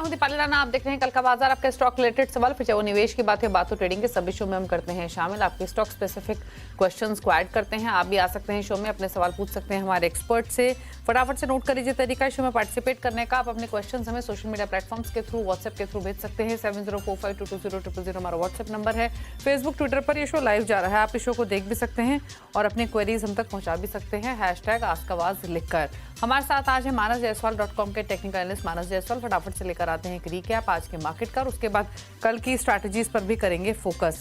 हूं दीपाली राणा, आप देख रहे हैं कल का बाजार। आपके स्टॉक रिलेटेड सवाल, फिर चाहे वो निवेश की बात है, बात तो ट्रेडिंग के सभी शो में हम करते हैं शामिल। आपके स्टॉक स्पेसिफिक क्वेश्चंस को ऐड करते हैं। आप भी आ सकते हैं शो में, अपने सवाल पूछ सकते हैं हमारे एक्सपर्ट से। फटाफट से नोट कर लीजिए तरीका शो में पार्टिसिपेट करने का। आप अपने क्वेश्चन हमें सोशल मीडिया प्लेटफॉर्म्स के थ्रू, व्हाट्सएप के थ्रू भेज सकते हैं। 7045220000 हमारा व्हाट्सएप नंबर है। फेसबुक ट्विटर पर ये शो लाइव जा रहा है, आप इस शो को देख भी सकते हैं और अपनी क्वेरीज हम तक पहुंचा भी सकते हैं #आस्कआवाज लिखकर। हमारे साथ आज है manasjaiswal.com के टेक्निकल एनालिस्ट मानस जायसवाल। फटाफट से लेकर आते हैं एक रीकैप आज के मार्केट का, और उसके बाद कल की स्ट्रैटेजीज पर भी करेंगे फोकस।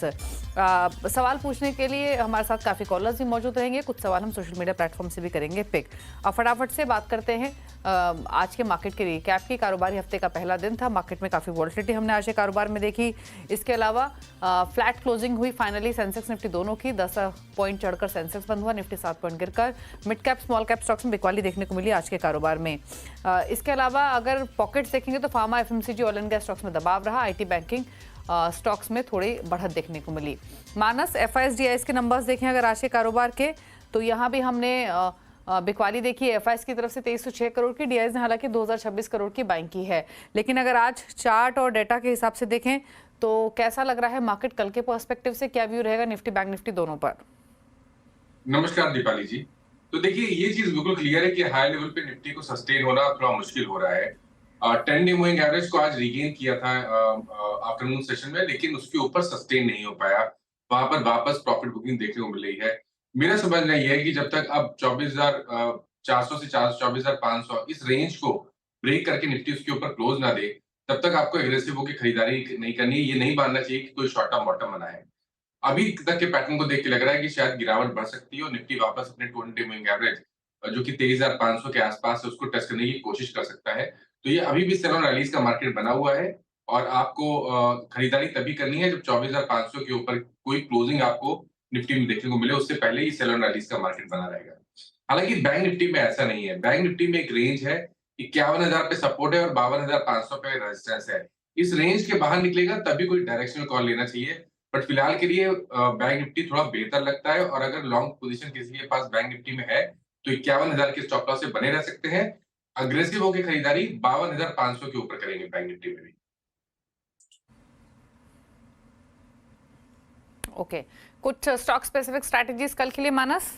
सवाल पूछने के लिए हमारे साथ काफी कॉलर्स भी मौजूद रहेंगे, कुछ सवाल हम सोशल मीडिया प्लेटफॉर्म से भी करेंगे पिक। अब फटाफट से बात करते हैं आज के मार्केट के रीकैप की। कारोबारी हफ्ते का पहला दिन था, मार्केट में काफी वॉलिटिलिटी हमने आज के कारोबार में देखी। इसके अलावा फ्लैट क्लोजिंग हुई फाइनली, सेंसेक्स निफ्टी दोनों की। 10 पॉइंट चढ़कर सेंसेक्स बंद हुआ, निफ्टी 7 पॉइंट गिरकर। Mid cap small cap stocks में बिकवाली देखने को मिली आज के कारोबार में। इसके अलावा अगर पॉकेट्स देखेंगे तो pharma, FMCG, oil and gas stocks में दबाव रहा। आईटी, बैंकिंग स्टॉक्स में थोड़ी बढ़त देखने को मिली। मानस, एफआईएस के नंबर्स देखें अगर आज के कारोबार के, तो यहाँ भी हमने बिकवाली देखी। एफआईएस की तरफ से 2306 करोड़ की, डीआईएस ने हालांकि 2026 करोड़ की बाइंग की है। लेकिन अगर आज चार्ट और डेटा के हिसाब से देखें तो कैसा लग रहा है मार्केट कल के पर्सपेक्टिव से? क्या व्यू रहेगा निफ्टी, बैंक निफ्टी दोनों पर? नमस्कार दीपाली जी। तो देखिए, ये चीज बिल्कुल क्लियर है कि हाई लेवल पे निफ्टी को सस्टेन होना थोड़ा मुश्किल हो रहा है। 10 डे मूविंग एवरेज को आज रिगेन किया था आफ्टरनून सेशन में, लेकिन उसके ऊपर सस्टेन नहीं हो पाया। वहां पर वापस प्रॉफिट बुकिंग देखने को मिल रही है। मेरा समझना यह है कि जब तक अब 24,400 से 24,500 इस रेंज को ब्रेक करके निफ्टी उसके ऊपर क्लोज ना दे, तब तक आपको एग्रेसिव होकर खरीदारी नहीं करनी। ये नहीं मानना चाहिए कि कोई शॉर्ट टर्म बॉटम बना है। अभी तक के पैटर्न को देख के लग रहा है कि शायद गिरावट बढ़ सकती है और निफ्टी वापस अपने 20 मूविंग एवरेज जो कि 23,500 के आसपास है, उसको टच करने की कोशिश कर सकता है। तो ये अभी भी सेल ऑन रैलीज का मार्केट बना हुआ है और आपको खरीदारी तभी करनी है जब 24,500 के ऊपर कोई क्लोजिंग आपको निफ्टी में देखने को मिले। उससे पहले ही सेल ऑन रैलीज का मार्केट बना रहेगा। हालांकि बैंक निफ्टी में ऐसा नहीं है। बैंक निफ्टी में एक रेंज है, 51,000 पे सपोर्ट है और 52,500 पे रेजिस्टेंस है। इस रेंज के बाहर निकलेगा तभी कोई डायरेक्शनल कॉल लेना चाहिए। बट फिलहाल के लिए बैंक निफ्टी थोड़ा बेहतर लगता है और अगर लॉन्ग पोजीशन किसी के पास बैंक निफ्टी में है तो 51,000 के स्टॉप लॉस से बने रह सकते हैं। अग्रेसिव होकर खरीदारी 52,500 के ऊपर करेंगे बैंक निफ्टी में भी। ओके, कुछ स्टॉक स्पेसिफिक स्ट्रैटेजीज कल के लिए मानस?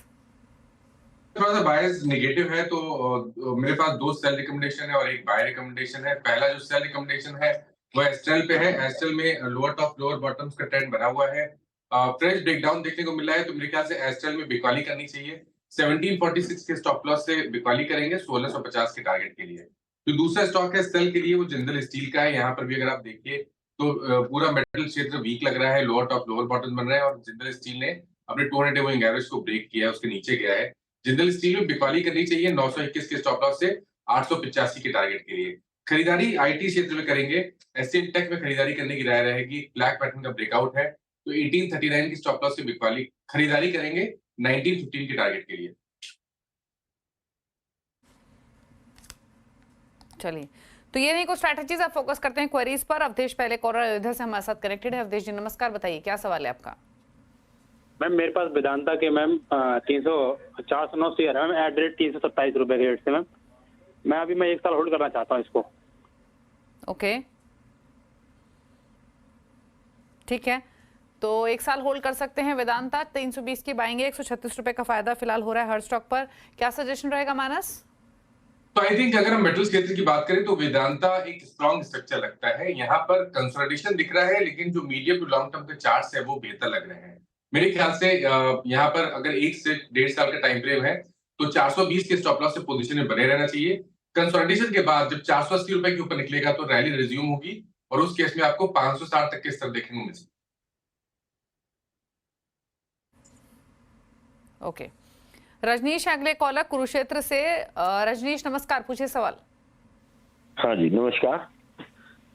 थोड़ा सा बायस नेगेटिव है, तो मेरे पास 2 सेल रिकमेंडेशन है और एक बाय रिकमेंडेशन है। पहला जो सेल रिकमेंडेशन है वो एस्ट्रल पे है। एस्ट्रल में लोअर टॉप लोअर बॉटम्स का ट्रेंड बना हुआ है। फ्रेश ब्रेकडाउन देखने को मिला है, तो मेरे ख्याल से एस्ट्रल में बिकवाली करनी चाहिए। 1746 के स्टॉप लॉस से बिकवाली करेंगे 1650 के टारगेट के लिए। जो दूसरा स्टॉक है सेल के लिए वो जिंदल स्टील का है। यहाँ पर भी अगर आप देखिए तो पूरा मेटल क्षेत्र वीक लग रहा है, लोअर टॉप लोअर बॉटम बन रहे हैं और जिंदल स्टील ने अपने 200 मूविंग एवरेज को ब्रेक किया है, उसके नीचे गया है। जिंदल स्टील में बिकवाली करनी चाहिए 921 के स्टॉप लॉस से 885 के टारगेट के लिए। खरीदारी आईटी क्षेत्र में करेंगे। एससीएल टेक में खरीदारी करने की राय रहेगी। ब्लैक पैटर्न का ब्रेकआउट है तो 1839 की स्टॉप लॉस से बिकवाली खरीदारी करेंगे 1915 के टारगेट के लिए। चलिए, तो ये नहीं कुछ स्ट्रैटेजीज, आप फोकस करते हैं क्वेरीज पर। अवधेश पहले कॉलर इधर से हमारे साथ कनेक्टेड है। अवधेश जी नमस्कार, बताइए क्या सवाल है आपका? मैम मेरे पास वेदांता के मैम 409 शेयर है मैम, एट रेट 327 रुपए के रेट से मैम। मैं 1 साल होल्ड करना चाहता हूँ इसको। ओके, ठीक है, तो 1 साल होल्ड कर सकते हैं वेदांता। 320 की बाएंगे, 136 रुपए का फायदा फिलहाल हो रहा है हर स्टॉक पर। क्या सजेशन रहेगा मानस? तो आई थिंक अगर हम मेटल क्षेत्र की बात करें तो वेदांता एक स्ट्रॉन्ग स्ट्रक्चर लगता है। यहाँ पर कंसोलिडेशन दिख रहा है, लेकिन जो मीडियम टू लॉन्ग टर्म के चार्ट्स है वो बेहतर लग रहे हैं मेरे ख्याल से। यहाँ पर अगर 1 से 1.5 साल का टाइम फ्रेम है तो 420 के स्टॉप लॉस से पोजीशन में बने रहना चाहिए। कंसोलिडेशन के बाद जब 480 रुपए के ऊपर निकलेगा तो रैली रिज्यूम होगी और उस केस में आपको 560 तक के स्तर देखने को मिल सकते। ओके, रजनीश अगले कॉलर कुरुक्षेत्र से। रजनीश नमस्कार, पूछिए सवाल। हाँ जी नमस्कार,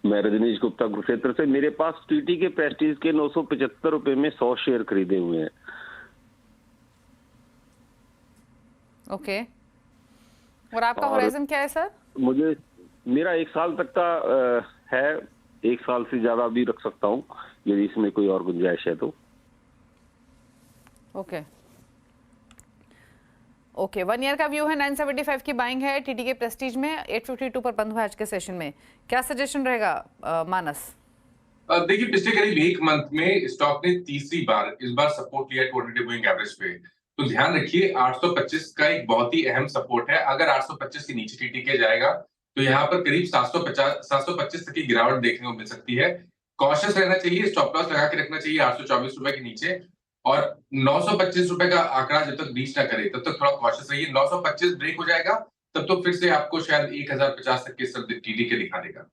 मैं रजनीश गुप्ता कुरुक्षेत्र से। मेरे पास टीटी के प्रेस्टीज के 975 रुपए में 100 शेयर खरीदे हुए हैं। ओके, और आपका होराइजन क्या है सर? मुझे मेरा 1 साल तक का है, 1 साल से ज्यादा भी रख सकता हूँ यदि इसमें कोई और गुंजाइश है तो। ओके, ओके 1 ईयर का व्यू है, 975 की बाइंग है टीटीके प्रेस्टीज में, 852 पर बंद हुआ आज के सेशन में। क्या सजेशन रहेगा मानस? देखिए पिछले करीब एक मंथ में स्टॉक ने तीसरी बार इस बार सपोर्ट लिया 200 डे मूविंग एवरेज पे। तो ध्यान रखिए 825 का एक बहुत ही अहम सपोर्ट है। अगर 825 के नीचे टीटीके जाएगा तो यहाँ पर करीब 725 तक की गिरावट देखने को मिल सकती है। कॉशियस रहना चाहिए, स्टॉप लॉस लगा के रखना चाहिए 824 रुपए के नीचे, और 925 रुपए का आंकड़ा जब तक रीच ना करे तब तक थोड़ा कॉशियस रहिए। 925 ब्रेक हो जाएगा तब तो फिर से आपको शायद 1050 तक के टीटीके दिखा देगा।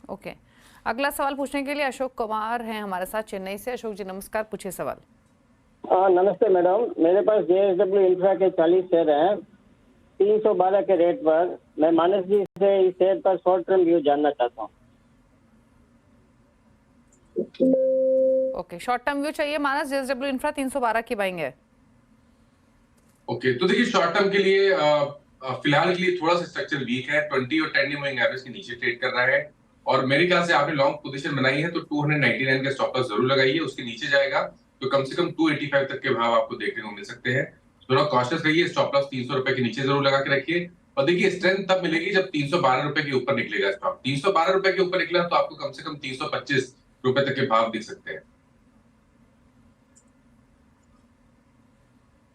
ओके अगला सवाल पूछने के लिए अशोक कुमार हैं हमारे साथ चेन्नई से। अशोक जी नमस्कार, पूछिए सवाल। नमस्ते मैडम, मेरे पास JSW इंफ्रा के 40 शेयर हैं 312 के रेट पर। मैं मानस जी से इस शेयर पर शॉर्ट टर्म व्यू जानना चाहता हूँ। ओके शॉर्ट टर्म व्यू चाहिए मानस, JSW इंफ्रा 312 की बाइंग है। ओके तो देखिए शॉर्ट टर्म के लिए फिलहाल के लिए थोड़ा सा स्ट्रक्चर वीक है, 20 और 10 डे मूविंग एवरेज के नीचे ट्रेड कर रहा है, और मेरे ख्याल से आपने लॉन्ग पोजीशन बनाई है तो 299 का स्टॉप लॉस जरूर लगाइए। उसके नीचे जाएगा तो कम से कम 285 तक के भाव आपको देखने को मिल सकते हैं। थोड़ा कॉशियस रहिए, स्टॉप लॉस 300 रुपए के नीचे जरूर लगा के रखिए। और देखिए स्ट्रेंथ तब मिलेगी जब 312 रुपए के ऊपर निकलेगा स्टॉक। 312 रुपए के ऊपर निकला तो आपको कम से कम 325 रुपए तक के भाव दिख सकते हैं।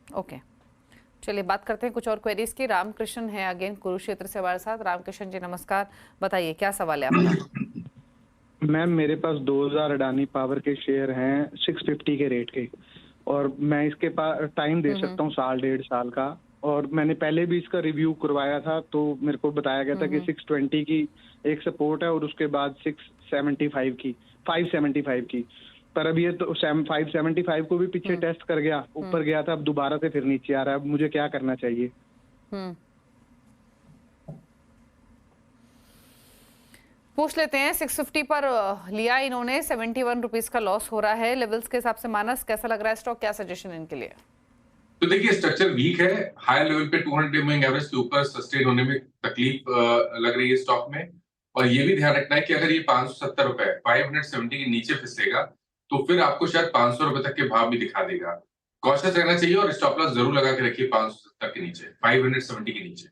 ओके चलिए बात करते हैं कुछ और क्वेरीज की। रामकृष्ण है अगेन कुरुक्षेत्र से हमारे साथ। रामकृष्ण जी नमस्कार, बताइए क्या सवाल है आपका? मैम मेरे पास 2000 अडानी पावर के शेयर हैं 650 के रेट के, और मैं इसके पास टाइम दे सकता हूँ 1.5 साल का, और मैंने पहले भी इसका रिव्यू करवाया था तो मेरे को बताया गया था कि 620 की एक सपोर्ट है और उसके बाद 575 की, पर अब ये तो 575 को भी पीछे टेस्ट कर गया, ऊपर गया था, अब दोबारा से फिर नीचे आ रहा है। अब मुझे क्या करना चाहिए? पूछ लेते हैं। 650 पर लिया इन्होंने, 71 रुपीज का लॉस हो रहा है लेवल्स के हिसाब से। मानस कैसा लग रहा है स्टॉक, क्या सजेशन इनके लिए? तो देखिए स्ट्रक्चर वीक है, हाई लेवल पे 200 डे मूविंग एवरेज के ऊपर सस्टेन होने में तकलीफ लग रही है स्टॉक में। और ये भी ध्यान रखना है कि अगर ये 570 रुपए 570 के नीचे फिसलेगा तो फिर आपको शायद 500 रुपए तक के भाव भी दिखा देगा। कॉशियस रहना चाहिए और स्टॉप लॉस जरूर लगा के रखिए 570 के नीचे, 570 के नीचे।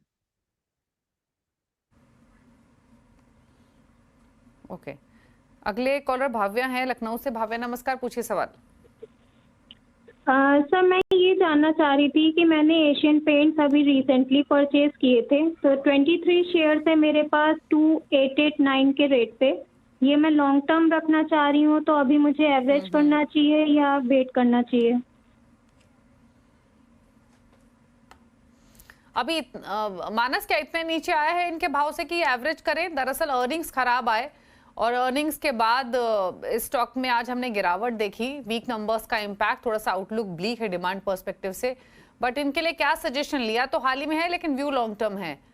ओके अगले कॉलर भाव्या हैं लखनऊ से। भाव्या नमस्कार, पूछिए सवाल। सर मैं ये जानना चाह रही थी कि मैंने एशियन पेंट्स अभी रिसेंटली परचेज किए थे, तो 23 शेयर है मेरे पास 2889 के रेट पे। ये मैं लॉन्ग टर्म रखना चाह रही हूँ, तो अभी मुझे एवरेज करना चाहिए या वेट करना चाहिए? अभी मानस क्या इतने नीचे आया है इनके भाव से कि एवरेज करें? दरअसल अर्निंग्स खराब आए और अर्निंग्स के बाद इस स्टॉक में आज हमने गिरावट देखी। वीक नंबर्स का इम्पैक्ट, थोड़ा सा आउटलुक ब्लीक है डिमांड पर्सपेक्टिव से, बट इनके लिए क्या सजेशन? लिया तो हाल ही में है लेकिन व्यू लॉन्ग टर्म है।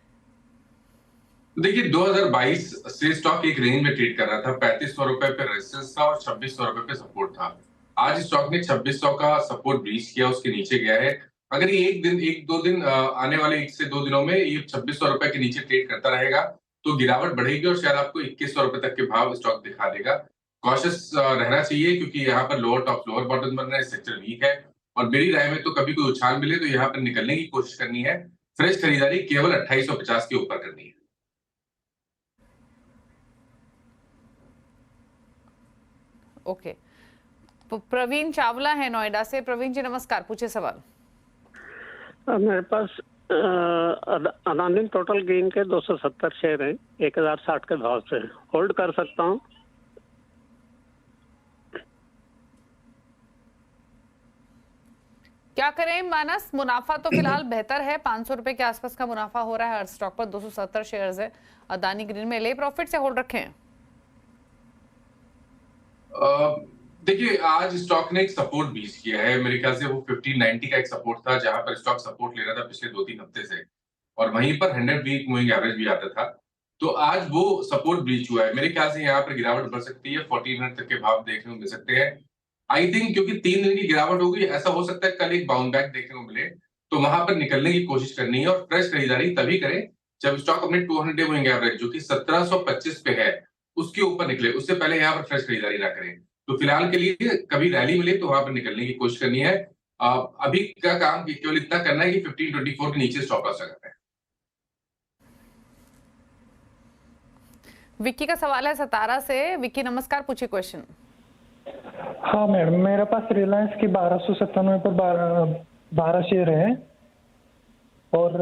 देखिए 2022 से स्टॉक एक रेंज में ट्रेड कर रहा था, 3500 रुपए पे रेजिस्टेंस था और 2600 रुपए पे सपोर्ट था। आज स्टॉक ने 2600 का सपोर्ट ब्रीच किया, उसके नीचे गया है। अगर ये एक दो दिन आने वाले 1 से 2 दिनों में ये 2600 रुपए के नीचे ट्रेड करता रहेगा तो गिरावट बढ़ेगी और शायद आपको 2100 रुपए तक के भाव स्टॉक दिखा देगा। कॉशियस रहना चाहिए क्योंकि यहाँ पर लोअर टॉप लोअर बॉटम बन रहा है, स्ट्रक्चर वीक है, और मेरी राय में तो कभी कोई उछाल मिले तो यहाँ पर निकलने की कोशिश करनी है। फ्रेश खरीदारी केवल 2850 के ऊपर करनी है। ओके प्रवीण चावला है नोएडा से। प्रवीण जी नमस्कार, पूछिए सवाल। मेरे पास अदानी टोटल गेन के 270 शेयर हैं 1060 के भाव से, होल्ड कर सकता हूँ? क्या करें मानस? मुनाफा तो फिलहाल बेहतर है, 500 रुपए के आसपास का मुनाफा हो रहा है हर स्टॉक पर। 270 शेयर्स है अदानी ग्रीन में, ले प्रॉफिट से होल्ड रखें? देखिए आज स्टॉक ने एक सपोर्ट बीच किया है, मेरे ख्याल से वो 1590 का एक सपोर्ट था जहां पर स्टॉक सपोर्ट ले रहा था पिछले 2-3 हफ्ते से, और वहीं पर 100 वीक मूविंग एवरेज भी आता था। तो आज वो सपोर्ट ब्रीच हुआ है, मेरे ख्याल से यहाँ पर गिरावट बढ़ सकती है, 1400 तक के भाव देखने को मिल सकते हैं। आई थिंक क्योंकि 3 दिन की गिरावट हो गई, ऐसा हो सकता है कल एक बाउंड बैक देखने को मिले, तो वहां पर निकलने की कोशिश करनी है। और फ्रेश खरीदारी तभी करें जब स्टॉक अपने 200 डे मूविंग एवरेज जो कि 1725 पे है उसके ऊपर निकले, उससे पहले यहाँ पर फ्रेश खरीदारी ना करें। तो फिलहाल के लिए कभी रैली मिले तो वहां पर निकलने की कोशिश करनी है। अभी का काम केवल इतना करना है कि 1524 के नीचे स्टॉप लॉस लगाना है। विक्की का सवाल है सतारा से। विक्की नमस्कार, पूछिए क्वेश्चन। हाँ मैडम, मेरे पास रिलायंस की 1297 पर 12 शेयर है और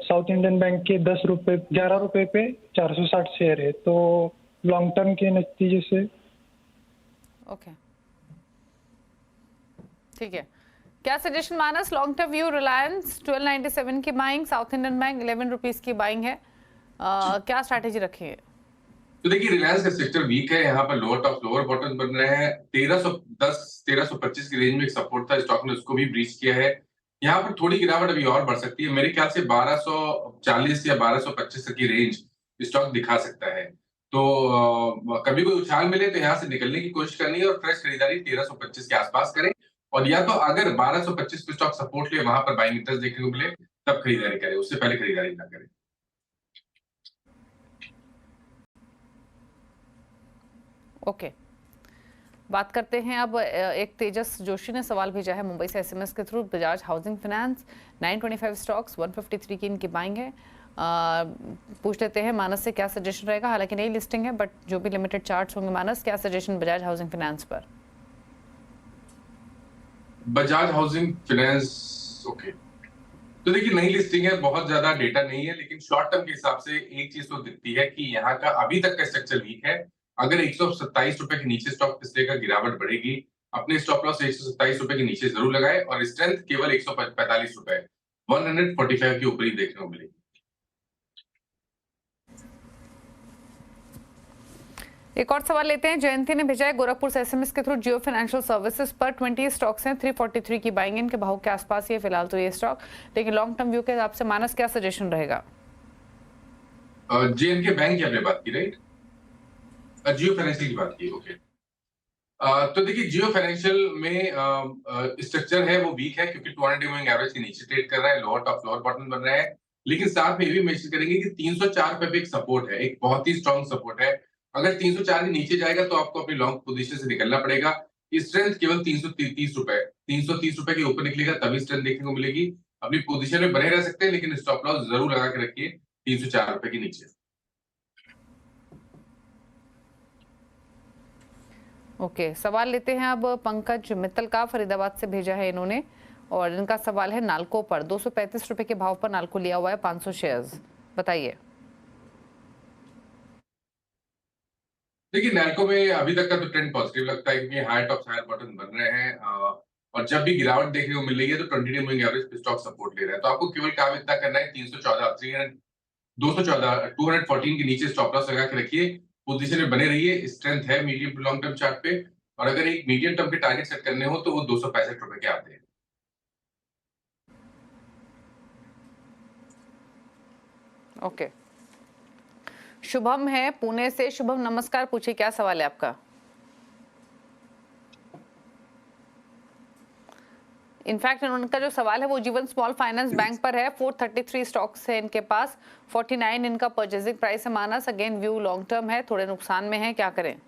साउथ इंडियन बैंक के 11 रुपए पे 460 शेयर है, तो लॉन्ग टर्म के नतीजे से। ओके, ठीक है। क्या सजेशन मानस? लॉन्ग टर्म व्यू रिलायंस 1297 की buying, south Indian bank 11 rupees की बाइंग है, क्या स्ट्रैटेजी रखेंगे? तो देखिए रिलायंस का सेक्टर वीक है, यहाँ पर लोअर टॉप लोअर बॉटम बन रहे हैं। 1310 1325 की रेंज में एक सपोर्ट था, स्टॉक ने उसको भी ब्रीच किया है। यहाँ पर थोड़ी गिरावट अभी और बढ़ सकती है, मेरे ख्याल से 1240 या 1225 तक की रेंज स्टॉक दिखा सकता है। तो कभी कोई उछाल मिले तो यहाँ से निकलने की कोशिश करनी है और फ्रेश खरीदारी 1325 के आसपास करें, और या तो अगर 1225 पे स्टॉक सपोर्ट ले, वहां पर बाइंग इंटरेस्ट देखने को मिले, तब खरीदारी करें, उससे पहले खरीदारी ना करें। ओके, बात करते हैं अब। एक तेजस जोशी ने सवाल भेजा है मुंबई से एसएमएस के through. Bajaj housing finance 925 stocks 153 की इनकी बाइंग है। पूछ लेते हैं मानस से क्या सजेशन रहेगा। हालांकि नई लिस्टिंग है, बट जो भी लिमिटेड चार्ट्स होंगे, मानस क्या सजेशन बजाज हाउसिंग फाइनेंस पर? बजाज हाउसिंग फाइनेंस, ओके, तो देखिए नई लिस्टिंग है, बहुत ज्यादा डेटा नहीं है, लेकिन शॉर्ट टर्म के हिसाब से एक चीज तो दिखती है कि यहाँ का अभी तक का स्ट्रक्चर वीक है। अगर 127 रुपए के नीचे स्टॉक पिछले का गिरावट बढ़ेगी, अपने स्टॉप लॉस 127 रुपए के नीचे जरूर लगाए, और स्ट्रेंथ केवल 145 रुपए 145 के ऊपर ही देखने को मिलेगी। एक और सवाल लेते हैं। जयंती ने भेजा है गोरखपुर से एसएमएस के थ्रू। जियो फाइनेंशियल सर्विसेज पर 20 स्टॉक्स हैं, 343 की बाइंग, इनके भाव के आसपास ही है फिलहाल तो ये स्टॉक, लेकिन लॉन्ग टर्म व्यू के हिसाब से मानस क्या सजेशन रहेगा? जेएनके बैंक की आपने बात की, राइट? जियो फाइनेंशियल की बात की, ओके। तो देखिए जियो फाइनेंशियल में स्ट्रक्चर है वो वीक है, क्योंकि 200 मूविंग एवरेज के नीचे ट्रेड कर रहा है, लोअर टॉप लोअर बॉटम बन रहा है। लेकिन साथ में ये भी मेंशन करेंगे कि 304 पे एक सपोर्ट है, एक बहुत ही स्ट्रॉन्ग सपोर्ट है। अगर 304 के नीचे जाएगा तो आपको अपनी लॉन्ग पोजीशन से निकलना पड़ेगा। स्ट्रेंथ केवल 330 रुपए के ऊपर निकलेगा तभी स्ट्रेंथ देखने को मिलेगी। अपनी पोजीशन में बने रह सकते हैं, लेकिन स्टॉप लॉस जरूर लगा के रखिए 304 रुपए के नीचे। ओके, सवाल लेते हैं अब पंकज मित्तल का। फरीदाबाद से भेजा है इन्होंने, और इनका सवाल है नाल्को पर 235 रुपए के भाव पर नाल्को लिया हुआ है 500 शेयर्स, बताइए। देखिए नैल्को में अभी तक का तो ट्रेंड पॉजिटिव लगता है, क्योंकि हायर टॉप हायर बॉटम बन रहे हैं, और जब भी गिरावट देखने को मिल रही है तो 20 डे मूविंग एवरेज पे स्टॉक सपोर्ट ले रहा है। तो आपको केवल काम इतना करना है, 214 के नीचे स्टॉप लॉस लगा के रखिए, पोजीशन में बने रहिए। स्ट्रेंथ है medium to long term chart पे, और अगर एक मीडियम टर्म के टारगेट सेट करने हो तो वो 265 रुपए के आते हैं। ओके, शुभम है पुणे से। शुभम नमस्कार, पूछिए क्या सवाल है आपका? इनफैक्ट उनका जो सवाल है वो जीवन स्मॉल फाइनेंस बैंक पर है। 433 स्टॉक्स है इनके पास, 49 इनका परचेजिंग प्राइस है मानस। अगेन व्यू लॉन्ग टर्म है, थोड़े नुकसान में है, क्या करें?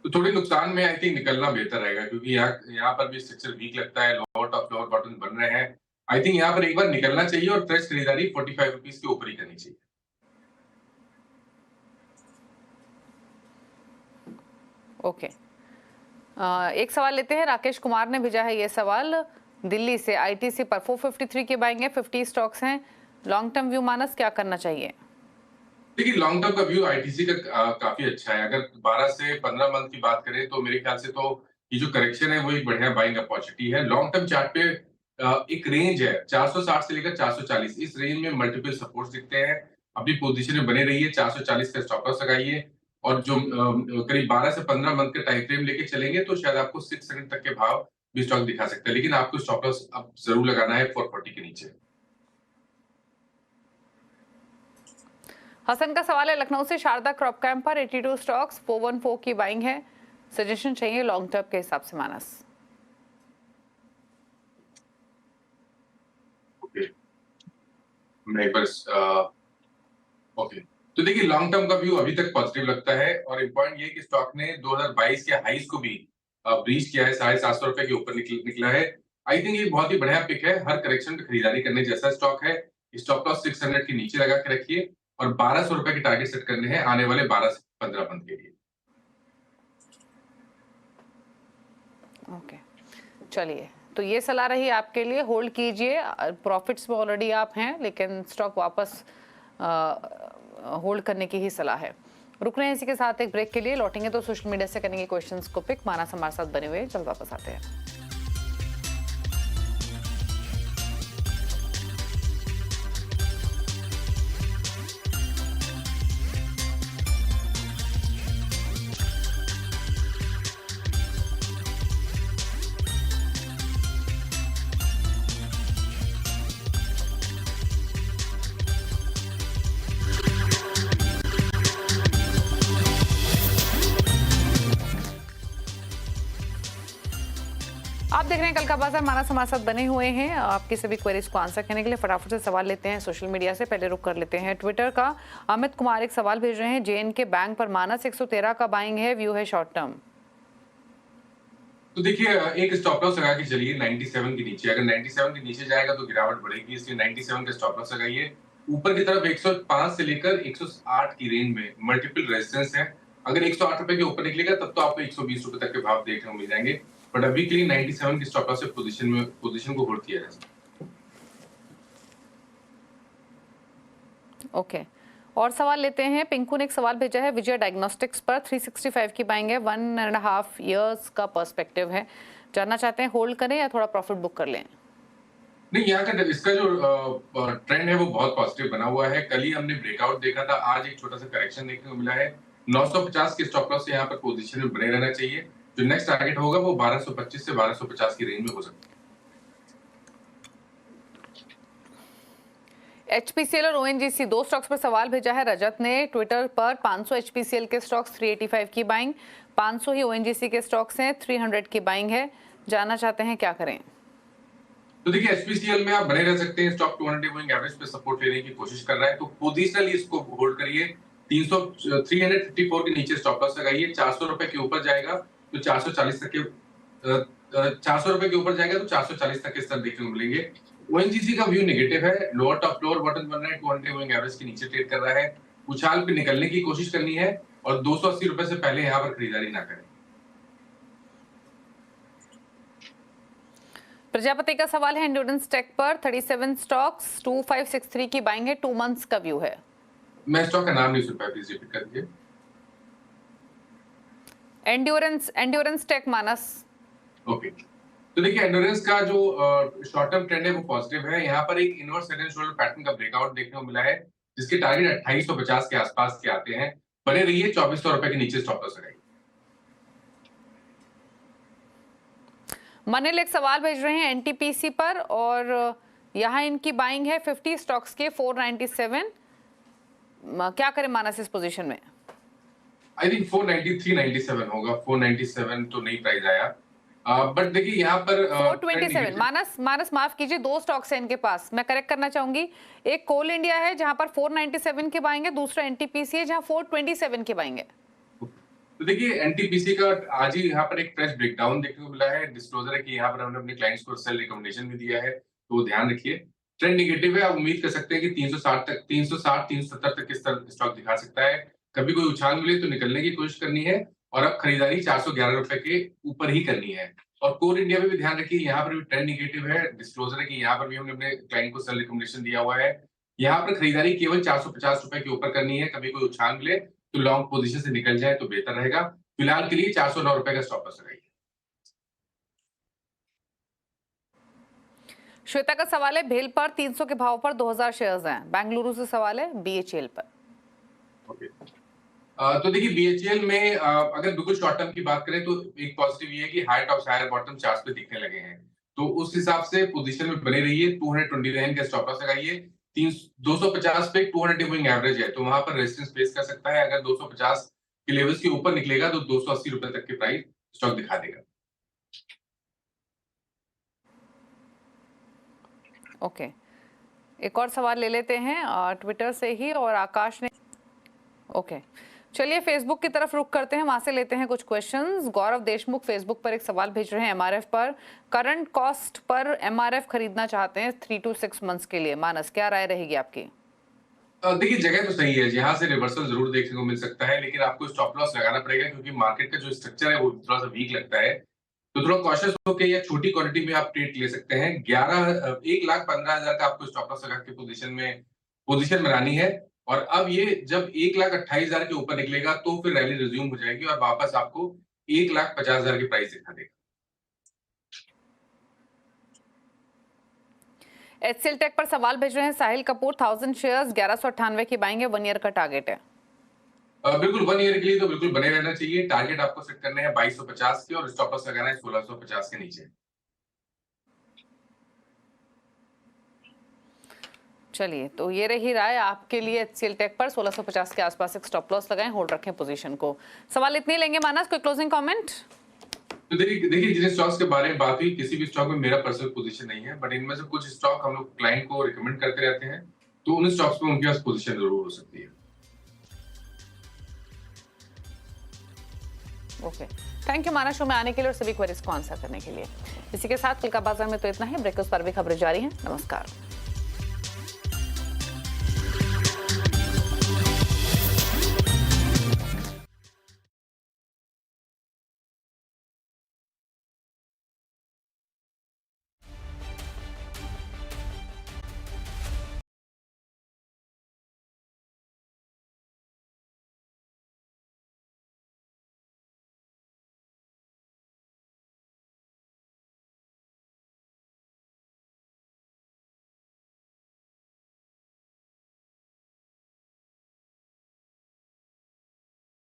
तो थोड़े नुकसान में आई थिंक निकलना बेहतर रहेगा, क्योंकि यहाँ पर भी स्ट्रक्चर वीक लगता है, लोअर टॉप लोअर बॉटम बन रहे हैं। आई थिंक यहाँ पर एक बार निकलना चाहिए और फ्रेश खरीदारी 45 रुपीज के ऊपर ही करनी चाहिए। ओके, एक सवाल लेते हैं। राकेश कुमार ने भेजा है ये सवाल दिल्ली से। आईटीसी पर 453 के बाइंग है, 50 स्टॉक्स हैं। लॉन्ग टर्म व्यू मानस क्या करना चाहिए? देखिए लॉन्ग टर्म का व्यू आईटीसी का काफी अच्छा है। अगर 12 से 15 मंथ की बात करें तो मेरे ख्याल से तो ये जो करेक्शन है वो एक बढ़िया बाइंग अपॉर्चुनिटी है। लॉन्ग टर्म चार्ट पे एक रेंज है 460 से लेकर 440, इस रेंज में मल्टीपल सपोर्ट्स दिखते हैं। अपनी पोजीशन में बने रहिए, 440 का स्टॉप लॉस लगाइए, और जो करीब 12 से 15 मंथ का टाइम फ्रेम लेके चलेंगे तो शायद आपको 600 तक के भाव भी स्टॉक दिखा सकते हैं, लेकिन आपको स्टॉप लॉस अब जरूर लगाना है 440 के नीचे। हसन का सवाल है लखनऊ से। शारदा क्रॉप कैंप पर 82 स्टॉक्स, 414 की बाइंग है। सजेशन चाहिए लॉन्ग टर्म के हिसाब से मानस। ओके, मैं एक बार ओके, तो देखिए लॉन्ग टर्म का व्यू अभी तक पॉजिटिव लगता है और इम्पोर्टेंट ये है कि स्टॉक ने 2022 के हाईज को भी ब्रीच किया है, 750 रुपए के ऊपर निकला है। आई थिंक ये बहुत ही बढ़िया पिक है, हर करेक्शन में खरीदारी करने जैसा स्टॉक है। स्टॉप लॉस 600 के नीचे लगा के रखिए और 1200 रुपए के टारगेट सेट करने हैं आने वाले 12 से 15 मंथ के लिए। ओके, चलिए, तो ये सलाह रही आपके लिए, होल्ड कीजिए, प्रॉफिट्स में ऑलरेडी आप हैं, लेकिन स्टॉक वापस होल्ड करने की ही सलाह है। रुक रहे हैं इसी के साथ एक ब्रेक के लिए, लौटेंगे तो सोशल मीडिया से करेंगे क्वेश्चंस को पिक। मानस हमारे साथ बने हुए, जल्द वापस आते हैं। आप देख रहे हैं कल का बाजार, मानस हमारे साथ बने हुए हैं आपकी सभी क्वेरीज को आंसर करने के लिए। फटाफट से सवाल लेते हैं सोशल मीडिया से। पहले रुक कर लेते हैं ट्विटर का। अमित कुमार एक सवाल भेज रहे हैं, JNK बैंक पर मानस 113 का बाइंग है, व्यू है शॉर्ट टर्म। तो देखिए एक स्टॉप लॉस लगा के चलिए 97 के नीचे। अगर 97 के नीचे जाएगा तो गिरावट बढ़ेगी, इसलिए 97 का स्टॉप लॉस लगाइए। ऊपर की तरफ 105 से लेकर 108 की रेंज में मल्टीपल रेजिस्टेंस है। अगर 108 रुपए के ऊपर निकलेगा तब तो आपको 120 रुपए तक के भाव देखने को मिल जाएंगे, बट अभी के लिए 97 की स्टॉप लॉस से पोजीशन को होल्ड किया जा सकता है। ओके, और सवाल लेते हैं। पिंकू ने एक सवाल भेजा है, विजय डायग्नोस्टिक्स पर 365 की बाइंग है, 1.5 इयर्स का पर्सपेक्टिव है, जानना चाहते हैं होल्ड करें या थोड़ा प्रॉफिट बुक कर लें। नहीं, यहाँ का इसका जो ट्रेंड है वो बहुत पॉजिटिव बना हुआ है। कल ही हमने ब्रेकआउट देखा था, आज एक छोटा सा करेक्शन देखने को मिला है। 950 के स्टॉप लॉस से यहाँ पर पोजीशन में बने रहना चाहिए। जो नेक्स्ट टारगेट होगा वो 1225 से 1250 की रेंज में हो सकता है। HPCL और ONGC दो स्टॉक्स पर सवाल भेजा है रजत ने ट्विटर पर। 500 HPCL के स्टॉक्स 385 की बाइंग, 500 ही ONGC के स्टॉक्स हैं, 300 की बाइंग है, जानना चाहते हैं क्या करें। तो देखिए HPCL में आप बने रह सकते हैं। स्टॉक 200 मूविंग एवरेज पे सपोर्ट लेने की कोशिश कर रहा है, तो पोजिशनली इसको होल्ड करिए। 354 के नीचे स्टॉप लॉस लगाइए। 400 रुपए के ऊपर जाएगा तो 440 तक के 400 रुपए के ऊपर जाएगा तो 440 तक के स्तर देखने को मिलेंगे। ONGC का व्यू नेगेटिव है, लोअर टॉप लोअर बॉटम बन रहा है, 200 मूविंग एवरेज के नीचे ट्रेड कर रहा है। उछाल पे निकलने की कोशिश करनी है और 280 रुपए से पहले यहाँ पर खरीदारी ना करें। प्रजापति का सवाल है एंड्योरेंस टेक पर 37 स्टॉक्स 2563 की बाइंग है, 2 मंथ्स का व्यू है। मैं स्टॉक का नाम नहीं सुन पाया, प्लीज रिपीट कर दीजिए। एंड्योरेंस टेक मानस। ओके, तो देखिए एंड्योरेंस का जो शॉर्ट टर्म ट्रेंड है वो पॉजिटिव है। यहाँ पर एक inverse head and shoulder pattern का ब्रेकआउट देखने को मिला है, जिसके टारगेट 2850 के आसपास के आते हैं। बने रहिए, 2400 रुपए के नीचे स्टॉप लॉस लगाइए। मनिल एक सवाल भेज रहे हैं NTPC पर और यहाँ इनकी बाइंग है 50 स्टॉक्स के 497, क्या करें मानस इस पोजीशन में। आई थिंक 493.97 होगा, 497 तो नहीं प्राइस आया, बट देखिए यहाँ पर 427। मानस माफ कीजिए, 2 स्टॉक्स हैं इनके पास, मैं करेक्ट करना चाहूंगी। एक कोल इंडिया है जहां पर 497 के बाइंग है, दूसरा NTPC है जहां 427 के बाइंग है। तो देखिए NTPC का आज ही यहाँ पर एक फ्रेश ब्रेकडाउन देखने को मिला है। डिस्क्लोजर है कि यहाँ पर हमने अपने क्लाइंट्स को सेल रिकमेंडेशन भी दिया है, तो ध्यान रखिए। ट्रेंड नेगेटिव है, आप उम्मीद कर सकते हैं कि 360-370 तक इस स्टॉक दिखा सकता है। कभी कोई उछाल मिले तो निकलने की कोशिश करनी है और अब खरीदारी 411 रुपए के ऊपर ही करनी है। और कोर इंडिया में भी ध्यान रखिए, यहाँ पर भी ट्रेंड नेगेटिव है। डिस्क्लोजर है कि यहाँ पर भी हमने अपने क्लाइंट को सेल रिकमेंडेशन दिया हुआ है। यहाँ पर खरीदारी केवल 450 रुपए के ऊपर करनी है। कभी कोई उछाल मिले तो लॉन्ग पोजीशन से निकल जाए तो बेहतर रहेगा। फिलहाल के लिए 409 रुपए का स्टॉप लॉस लगाइए। श्वेता का सवाल है भेल पर 300 के भाव पर 2000 शेयर्स हैं। बेंगलुरु से सवाल है BHEL पर। ओके, तो देखिए BHEL में अगर बिल्कुल शॉर्ट टर्म की बात करें तो एक पॉजिटिव ये है कि high top higher bottom charts पे दिखने लगे हैं, तो उस हिसाब से पोजीशन में बने रहिए। 229 का स्टॉप लॉस लगाइए। 250 पे 200 मूविंग एवरेज है, तो वहां पर रेजिस्टेंस फेस कर सकता है। अगर 250 के लेवल्स के ऊपर निकलेगा तो 280 रुपए तक के प्राइस स्टॉक दिखा देगा। ओके, एक और सवाल ले लेते हैं ट्विटर से ही, और आकाश ने ओके, चलिए फेसबुक की तरफ रुख करते हैं, वहां से लेते हैं कुछ क्वेश्चंस। गौरव देशमुख फेसबुक पर एक सवाल भेज रहे हैं एमआरएफ पर। करंट कॉस्ट पर एमआरएफ खरीदना चाहते हैं 3 to 6 मंथ्स के लिए। मानस, क्या राय रहेगी आपकी? देखिए, जगह तो सही है, यहाँ से रिवर्सल जरूर देखने को मिल सकता है, लेकिन आपको स्टॉप लॉस लगाना पड़ेगा क्योंकि मार्केट का जो स्ट्रक्चर है वो थोड़ा सा वीक लगता है। तो थोड़ा कॉशियस होकर या छोटी क्वांटिटी में आप ट्रेड ले सकते हैं। 1,15,000 का आपको स्टॉप लॉस लगा के पोजीशन बनानी है। और अब ये जब 1,28,000 के ऊपर निकलेगा तो फिर रैली रिज्यूम हो जाएगी और वापस आपको 1,50,000 के प्राइस दिखा देगा। एचसीएल टेक पर सवाल भेज रहे हैं साहिल कपूर। 1000 शेयर्स 1198 की बाइंग है, 1 ईयर का टारगेट है। बिल्कुल 1 ईयर के लिए तो बिल्कुल बने रहना चाहिए। टारगेट आपको सेट करने हैं 2250 के और स्टॉप लॉस लगाना है 1650 के नीचे। चलिए, तो ये रही राय आपके लिए एचसीएल टेक पर। 1650 के आसपास एक स्टॉप लॉस लगाएं, होल्ड रखें पोजीशन को। सवाल इतने लेंगे। मानस, कोई क्लोजिंग कमेंट? तो देखिए जिन स्टॉक्स के बारे में बात हुई, किसी भी स्टॉक में मेरा पर्सनल पोजीशन नहीं है, बट इनमें से कुछ स्टॉक हम लोग क्लाइंट को रिकमेंड करते रहते हैं, तो उन स्टॉक्स में उनके पास पोजीशन जरूर हो सकती है। Okay, thank you Manas show में आने के लिए और सभी क्वेरीज को आंसर करने के लिए। इसी के साथ कल का बाजार में तो इतना ही। ब्रेकफास्ट पर भी खबरें जारी हैं। नमस्कार।